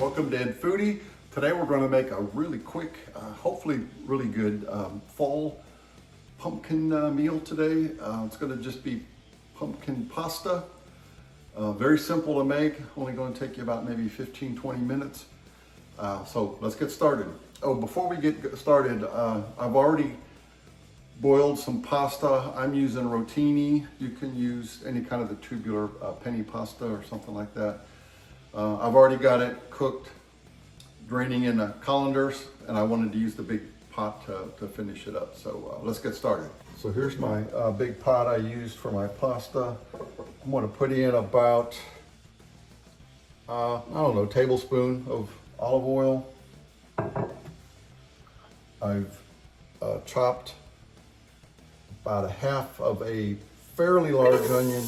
welcome to Foodie. Today we're going to make a really quick, hopefully really good fall pumpkin meal today. It's going to just be pumpkin pasta. Very simple to make, only going to take you about maybe 15-20 minutes. So let's get started. Oh, before we get started, I've already boiled some pasta. I'm using rotini. You can use any kind of the tubular penny pasta or something like that. I've already got it cooked, draining in colanders, and I wanted to use the big pot to finish it up. So let's get started. So here's my big pot I used for my pasta. I'm going to put in about, I don't know, tablespoon of olive oil. I've chopped about a half of a fairly large onion,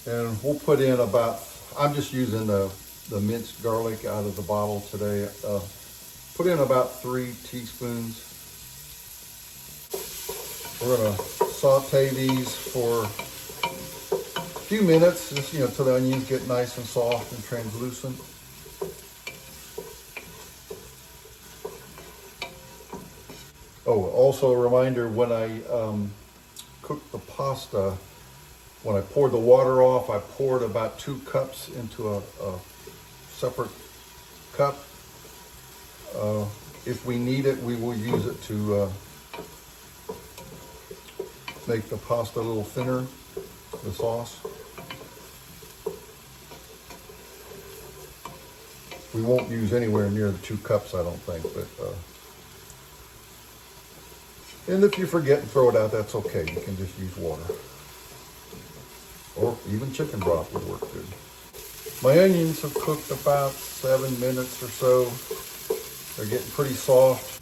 and we'll put in about, I'm just using the minced garlic out of the bottle today. Put in about 3 teaspoons. We're gonna saute these for a few minutes, just till the onions get nice and soft and translucent. Oh, also a reminder, when I cook the pasta, when I poured the water off, I poured about 2 cups into a separate cup. If we need it, we will use it to make the pasta a little thinner, the sauce. We won't use anywhere near the 2 cups, I don't think, but and if you forget and throw it out, that's okay. You can just use water. Or even chicken broth would work good. My onions have cooked about 7 minutes or so. They're getting pretty soft.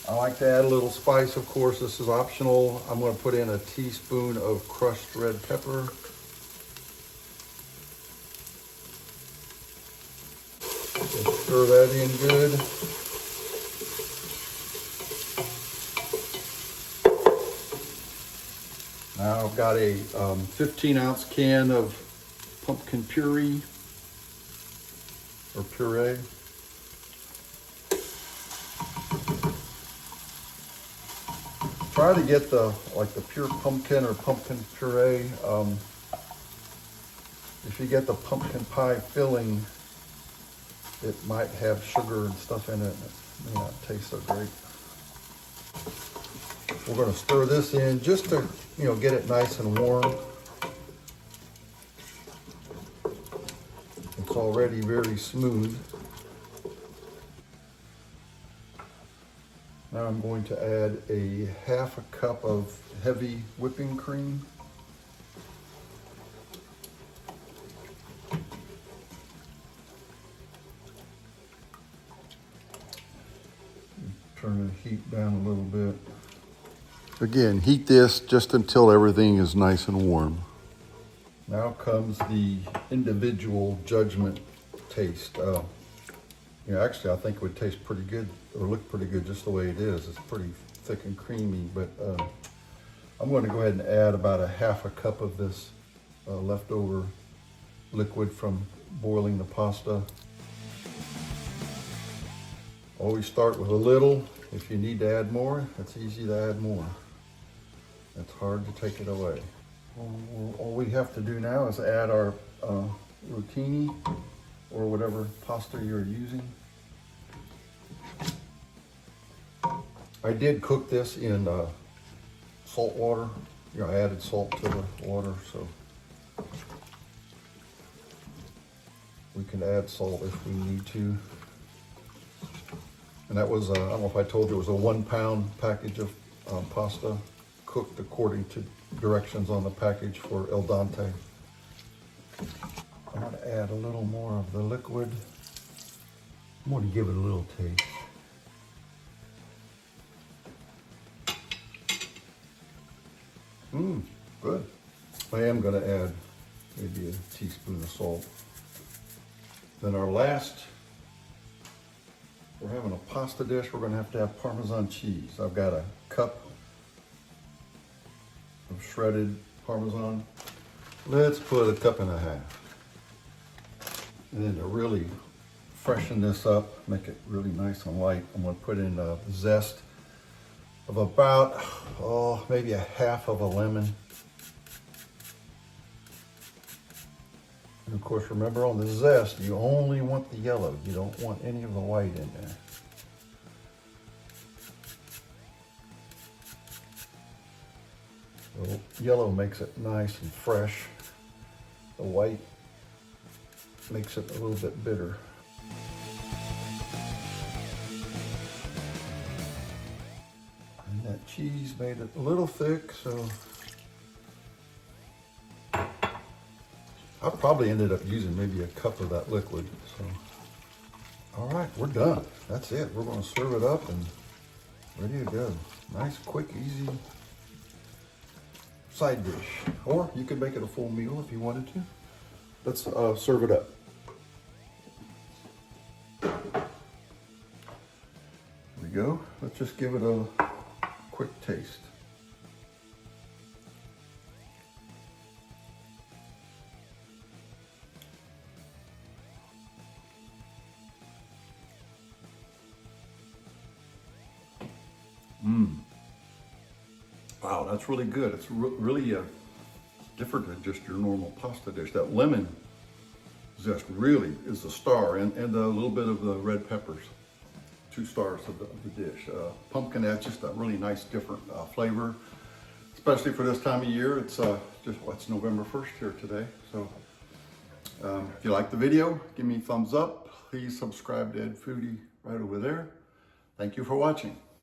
I like to add a little spice, of course. This is optional. I'm going to put in a teaspoon of crushed red pepper. Just stir that in good. Now I've got a 15-ounce can of pumpkin puree, or puree. Try to get the pure pumpkin or pumpkin puree. If you get the pumpkin pie filling, it might have sugar and stuff in it, and it may not taste so great. We're going to stir this in just to, get it nice and warm. It's already very smooth. Now I'm going to add a half a cup of heavy whipping cream. Turn the heat down a little bit. Again, heat this just until everything is nice and warm. Now comes the individual judgment taste. Actually, I think it would taste pretty good, or look pretty good just the way it is. It's pretty thick and creamy, but I'm going to go ahead and add about a half a cup of this leftover liquid from boiling the pasta. Always start with a little. If you need to add more, it's easy to add more. It's hard to take it away. All we have to do now is add our rotini, or whatever pasta you're using. I did cook this in salt water. I added salt to the water, so we can add salt if we need to. And that was, I don't know if I told you, it was a 1 pound package of pasta, cooked according to directions on the package for el dente. I'm going to add a little more of the liquid. I'm going to give it a little taste. Good. I am going to add maybe a teaspoon of salt. Then our last, we're having a pasta dish, we're going to have Parmesan cheese. I've got a cup of shredded Parmesan. Let's put a cup and a half. And then to really freshen this up, make it really nice and light. I'm gonna put in a zest of about, maybe a half of a lemon. And of course, remember on the zest, you only want the yellow. You don't want any of the white in there. The yellow makes it nice and fresh. The white makes it a little bit bitter. And that cheese made it a little thick, so I probably ended up using maybe a cup of that liquid. So, all right, we're done. That's it. We're gonna serve it up and ready to go. Nice, quick, easy side dish. Or you could make it a full meal if you wanted to. Let's serve it up. There we go. Let's just give it a quick taste. Wow, that's really good. It's really different than just your normal pasta dish. That lemon zest really is the star, and a little bit of the red peppers. 2 stars of the dish. Pumpkin adds just a really nice different flavor, especially for this time of year. It's it's November 1st here today. So if you like the video, give me a thumbs up. Please subscribe to Ed Foodie right over there. Thank you for watching.